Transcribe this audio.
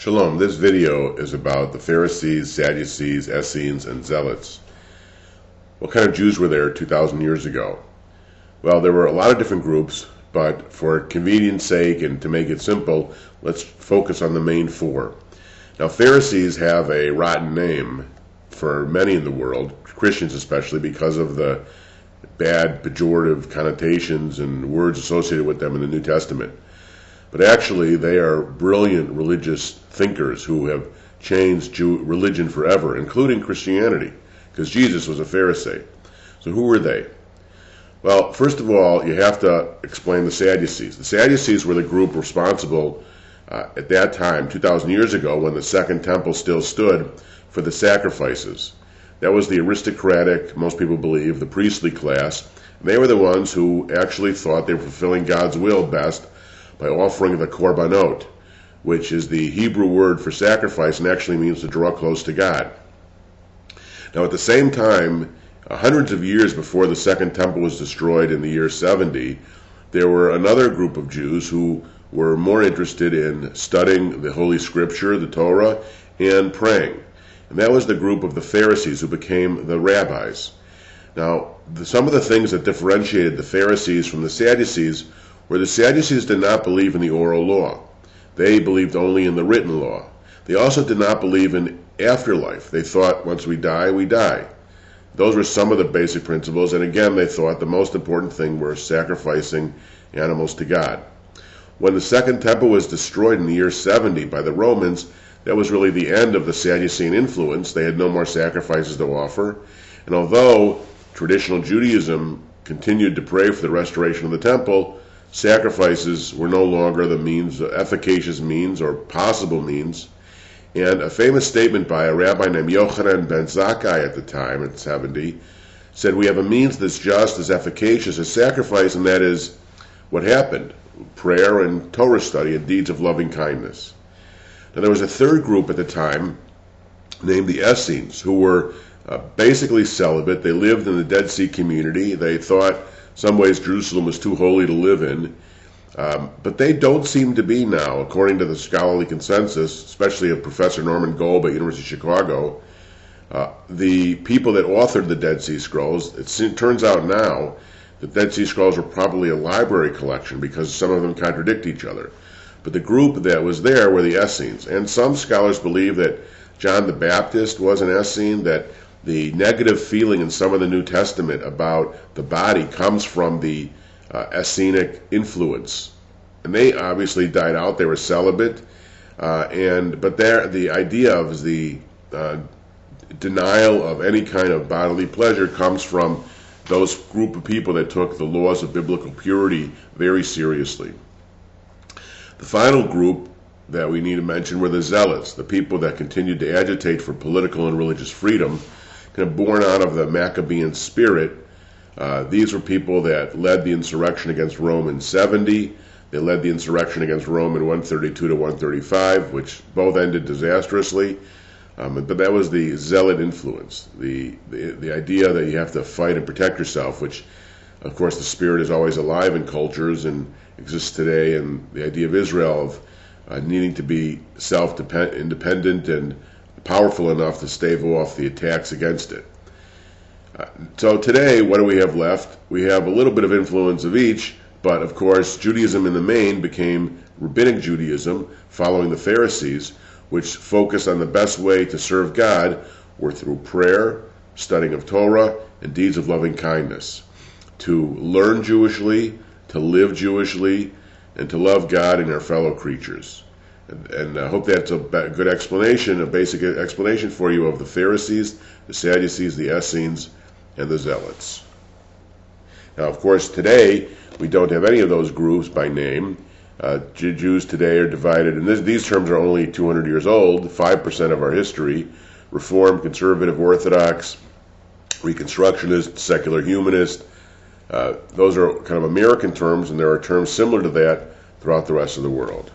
Shalom, this video is about the Pharisees, Sadducees, Essenes, and Zealots. What kind of Jews were there 2,000 years ago? Well, there were a lot of different groups, but for convenience sake and to make it simple, let's focus on the main four. Now, Pharisees have a rotten name for many in the world, Christians especially, because of the bad pejorative connotations and words associated with them in the New Testament. But actually, they are brilliant religious thinkers who have changed religion forever, including Christianity, because Jesus was a Pharisee. So who were they? Well, first of all, you have to explain the Sadducees. The Sadducees were the group responsible at that time, 2,000 years ago, when the Second Temple still stood, for the sacrifices. That was the aristocratic, most people believe, the priestly class. And they were the ones who actually thought they were fulfilling God's will best by offering the korbanot, which is the Hebrew word for sacrifice and actually means to draw close to God. Now, at the same time, hundreds of years before the Second Temple was destroyed in the year 70, there were another group of Jews who were more interested in studying the Holy Scripture, the Torah, and praying. And that was the group of the Pharisees who became the rabbis. Now, some of the things that differentiated the Pharisees from the Sadducees were the Sadducees did not believe in the oral law. They believed only in the written law. They also did not believe in afterlife. They thought once we die, we die. Those were some of the basic principles, and again, they thought the most important thing was sacrificing animals to God. When the Second Temple was destroyed in the year 70 by the Romans, that was really the end of the Sadducean influence. They had no more sacrifices to offer. And although traditional Judaism continued to pray for the restoration of the temple, sacrifices were no longer the means, efficacious means or possible means. And a famous statement by a rabbi named Yochanan ben Zakkai at the time, at 70, said, "We have a means that's just as efficacious as sacrifice, and that is what happened, prayer and Torah study and deeds of loving kindness." Now, there was a third group at the time named the Essenes, who were basically celibate. They lived in the Dead Sea community. They thought some ways Jerusalem was too holy to live in. But they don't seem to be now, according to the scholarly consensus, especially of Professor Norman Gold at University of Chicago. The people that authored the Dead Sea Scrolls, it turns out now that Dead Sea Scrolls were probably a library collection because some of them contradict each other. But the group that was there were the Essenes. And some scholars believe that John the Baptist was an Essene, that the negative feeling in some of the New Testament about the body comes from the Essenic influence. And they obviously died out. They were celibate. But the idea of the denial of any kind of bodily pleasure comes from those group of people that took the laws of biblical purity very seriously. The final group that we need to mention were the Zealots, the people that continued to agitate for political and religious freedom, kind of born out of the Maccabean spirit. These were people that led the insurrection against Rome in 70. They led the insurrection against Rome in 132 to 135, which both ended disastrously. But that was the Zealot influence, the idea that you have to fight and protect yourself, which, of course, the spirit is always alive in cultures and exists today, and the idea of Israel of needing to be self-independent and powerful enough to stave off the attacks against it. So today, what do we have left? We have a little bit of influence of each, but of course, Judaism in the main became Rabbinic Judaism, following the Pharisees, which focused on the best way to serve God were through prayer, studying of Torah, and deeds of loving kindness. To learn Jewishly, to live Jewishly, and to love God and our fellow creatures. And I hope that's a good explanation, a basic explanation for you of the Pharisees, the Sadducees, the Essenes, and the Zealots. Now, of course, today we don't have any of those groups by name. Jews today are divided, and these terms are only 200 years old, 5% of our history: Reform, Conservative, Orthodox, Reconstructionist, Secular Humanist. Those are kind of American terms, and there are terms similar to that throughout the rest of the world.